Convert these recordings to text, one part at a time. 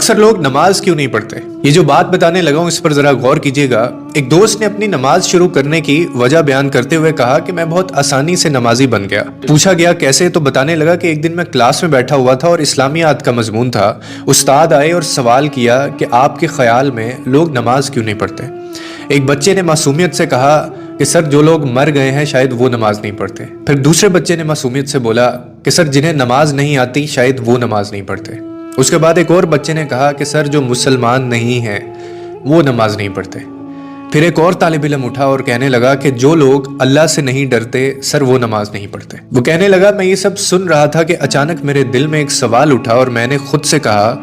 اکثر لوگ نماز کیوں نہیں پڑھتے؟ یہ جو بات بتانے لگا ہوں اس پر ذرا غور کیجیے گا۔ ایک دوست نے اپنی نماز شروع کرنے کی وجہ بیان کرتے ہوئے کہا کہ میں بہت آسانی سے نمازی بن گیا۔ پوچھا گیا کیسے، تو بتانے لگا کہ ایک دن میں کلاس میں بیٹھا ہوا تھا اور اسلامیات کا مضمون تھا۔ استاد آئے اور سوال کیا کہ آپ کے خیال میں لوگ نماز کیوں نہیں پڑھتے؟ ایک بچے نے معصومیت سے کہا کہ سر جو لوگ مر گئے ہیں شاید وہ نماز نہیں پڑھتے۔ پھر دوسرے بچے نے معصومیت سے بولا کہ سر جنہیں نماز نہیں آتی شاید وہ نماز نہیں پڑھتے۔ اس کے بعد ایک اور بچے نے کہا کہ سر جو مسلمان نہیں ہیں وہ نماز نہیں پڑھتے۔ پھر ایک اور طالب علم اٹھا اور کہنے لگا کہ جو لوگ اللہ سے نہیں ڈرتے سر وہ نماز نہیں پڑھتے۔ وہ کہنے لگا میں یہ سب سن رہا تھا کہ اچانک میرے دل میں ایک سوال اٹھا اور میں نے خود سے کہا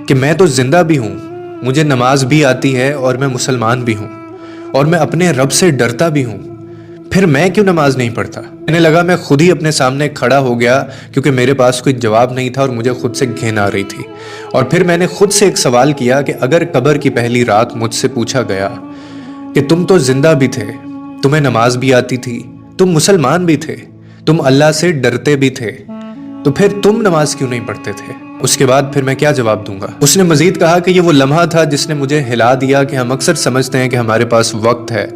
کہ میں تو زندہ بھی ہوں، مجھے نماز بھی آتی ہے اور میں مسلمان بھی ہوں اور میں اپنے رب سے ڈرتا بھی ہوں، پھر میں کیوں نماز نہیں پڑھتا؟ کہنے لگا میں خود ہی اپنے سامنے کھڑا ہو گیا کیونکہ میرے پاس کوئی جواب نہیں تھا اور مجھے خود سے گھن آ رہی تھی، اور پھر میں نے خود سے ایک سوال کیا کہ اگر قبر کی پہلی رات مجھ سے پوچھا گیا کہ تم تو زندہ بھی تھے، تمہیں نماز بھی آتی تھی، تم مسلمان بھی تھے، تم اللہ سے ڈرتے بھی تھے، تو پھر تم نماز کیوں نہیں پڑھتے تھے؟ اس کے بعد پھر میں کیا جواب دوں گا؟ اس نے مزید کہا کہ یہ وہ لمحہ تھا جس نے مجھے ہلا دیا کہ ہم اکثر سمجھتے ہیں کہ ہمارے پاس وقت ہے،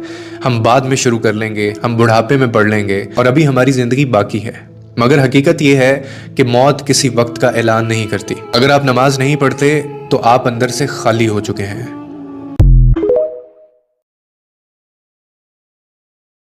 ہم بعد میں شروع کر لیں گے، ہم بڑھاپے میں پڑھ لیں گے اور ابھی ہماری زندگی باقی ہے، مگر حقیقت یہ ہے کہ موت کسی وقت کا اعلان نہیں کرتی۔ اگر آپ نماز نہیں پڑھتے تو آپ اندر سے خالی ہو چکے ہیں۔